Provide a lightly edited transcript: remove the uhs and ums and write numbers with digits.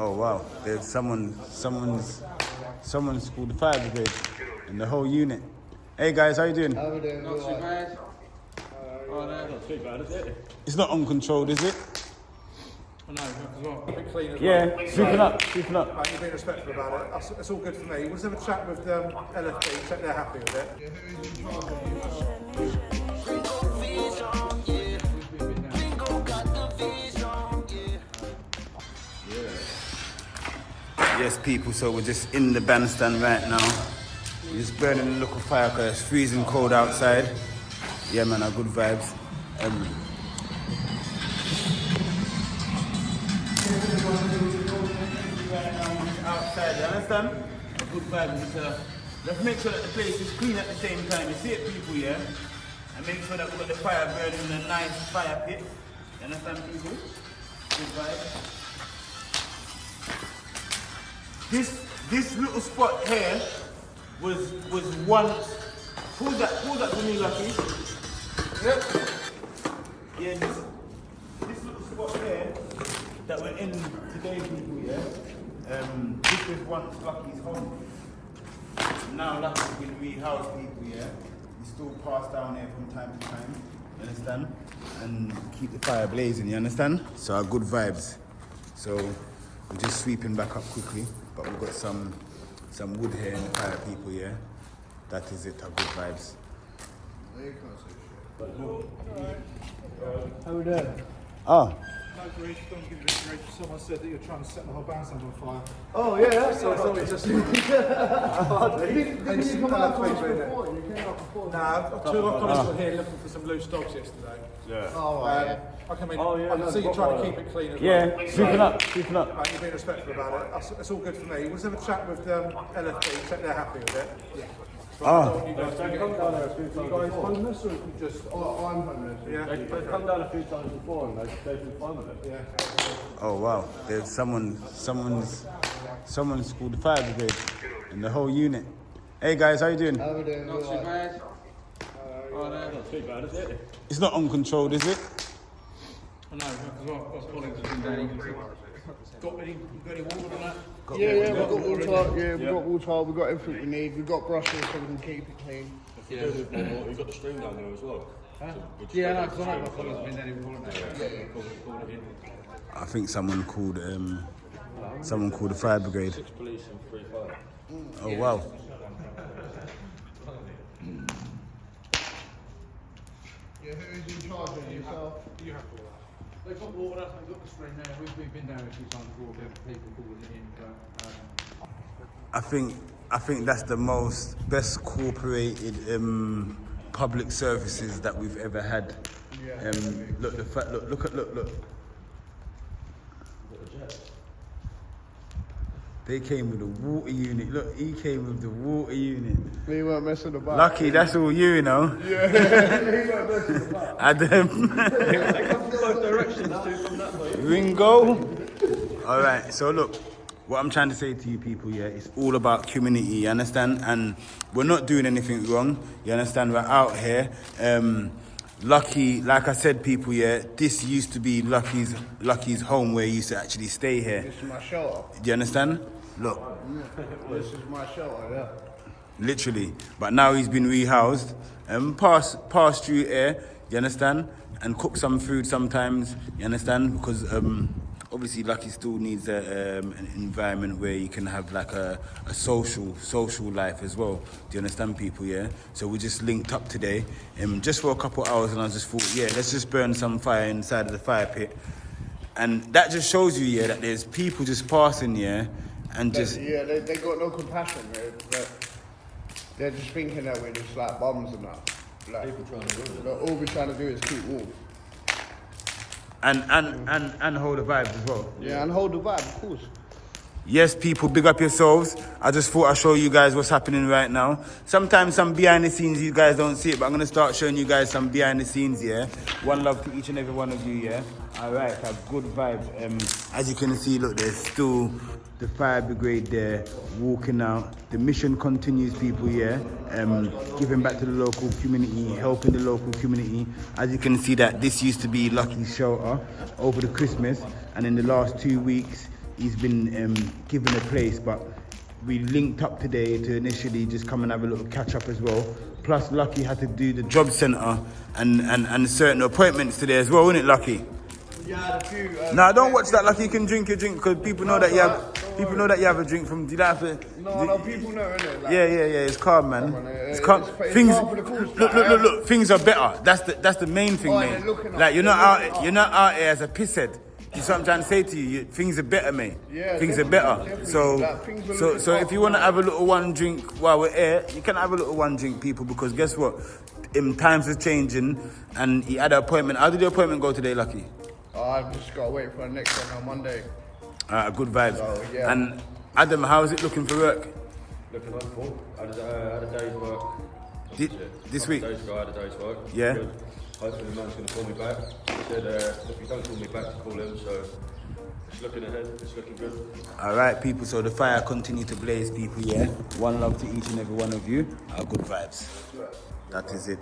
Oh wow, there's someone's called the fire brigade in the whole unit. Hey guys, how you doing? How are we doing? Not too bad. Oh, no. Not too bad, is it? It's not uncontrolled, is it? Oh, no, as well. A bit clean as Yeah, well. sweeping up. Right, you're being respectful about it. It's all good for me. We'll just have a chat with LFB, check they're happy with it. Yes, people. So we're just in the bandstand right now. We're just burning a local fire because it's freezing cold outside. Yeah, man, our good vibes. Outside, you understand? A good vibes. Let's make sure that the place is clean at the same time. You see it, people, yeah? And make sure that we've got the fire burning in a nice fire pit. You understand, people? Good vibe. This little spot here was once. Pause that for me, Lucky. Yep. Yeah, this little spot here that we're in today, people. Yeah. This was once Lucky's home. Now Lucky's been rehoused, people. Yeah. We still pass down here from time to time. You understand? And keep the fire blazing. You understand? So our good vibes. So we're just sweeping back up quickly. But we've got some wood here in the fire, people, yeah? That is it, our good vibes. How we doing? Oh. No grief, don't give it grief. Someone said that you're trying to set the whole bandstand on fire. Oh yeah, that's So I thought it just... Didn't you come out to us before? You came out before. Nah, two of our colleagues were here looking for some loose dogs yesterday. Yeah. Oh, right. I can see you trying to keep it clean as well. Yeah, sweeping up. Right, you're being respectful about it. It's all good for me. We'll just have a chat with LFB, check they're happy with it. Yeah. Oh. You guys They've come down there a few times before. homeless or you just... Oh, I'm homeless. Yeah. They've come down a few times before and they've been fine with it. Yeah. Oh, wow. There's someone's called the fire brigade in the whole unit. Hey guys, how you doing? How we doing? Not too bad. Oh, no. Not too bad, is it? It's not uncontrolled, is it? I know, because our colleagues have been down. Got any water on that? Yeah, we've got water. Yeah, we've got water. We've got everything we need. We've got brushes so we can keep it clean. Yeah. You've got the stream down there as well. Huh? Yeah, no, because I know my colleagues have been down here before. I think someone called the fire brigade. 6 police and 3 fire. Oh, wow. Yeah, who is in charge of yourself? You have all that. They've got water, they've got the stream there. We've been down a few times before, people calling it in. I think that's the best cooperated public services that we've ever had. Yeah. Look. They came with the water unit. Look, he came with the water unit. We weren't messing about. Lucky, that's all you know. Yeah, he weren't messing about. Adam. They come from both directions too from that way. Ringo. All right, so look, what I'm trying to say to you people, yeah, it's all about community, you understand? And we're not doing anything wrong, you understand? We're out here. Lucky, like I said, people, yeah, this used to be Lucky's home where he used to actually stay here. This is my shelter. Do you understand? Look. This is my shelter, yeah. Literally. But now he's been rehoused. Pass through air, you understand? And cook some food sometimes, you understand? Because obviously Lucky still needs an environment where you can have like a social life as well. Do you understand, people, yeah? So we just linked up today just for a couple of hours, and I just thought, yeah, let's just burn some fire inside of the fire pit. And that just shows you, yeah, that there's people just passing, yeah, and just... Yeah, they got no compassion, they're just thinking that we're just like bums and that. Like, People trying to ruin it. all we're trying to do is keep warm. And hold the vibes as well. Yeah, and hold the vibe, of course. Yes, people, big up yourselves. I just thought I'd show you guys what's happening right now. Sometimes some behind the scenes, you guys don't see it, but I'm going to start showing you guys some behind the scenes, yeah? One love to each and every one of you, yeah? All right, have good vibes. As you can see, look, there's still the fire brigade there, walking out. The mission continues, people, yeah? Giving back to the local community, helping the local community. As you can see that this used to be Lucky's shelter over the Christmas, and in the last 2 weeks, he's been given a place, but we linked up today to initially just come and have a little catch up as well. Plus, Lucky had to do the job centre and certain appointments today as well, isn't it, Lucky? Yeah, a few. Nah, don't watch that. Lucky, you can drink your drink because people know that you have. People know that you have a drink from. Do you not have to? No, people know, innit? Like, Yeah. It's calm, man. on, It's calm. it's Things. calm for the cause, Look. Things are better. That's the main thing, Oh, mate. they're looking up, Like you're they're not looking out. up. You're not out here as a pisshead. You see what I'm trying to say to you? Things are better, mate. Yeah, things are definitely, better. definitely. Like, things are looking So up, if you want to man. have a little one drink while we're here, you can have a little one drink, people, because guess what? Times are changing, and he had an appointment. How did the appointment go today, Lucky? I've just got to wait for the next one on Monday. Good vibes. So, yeah. And Adam, how's it looking for work? Looking on full. I had a day's work. This week? Days ago, I had a day's work. Yeah. Good. Hopefully the man's going to call me back. He said if he don't call me back, to call him. So it's looking ahead. It's looking good. All right, people. So the fire continue to blaze, people. Yeah. One love to each and every one of you. Good vibes. That is it.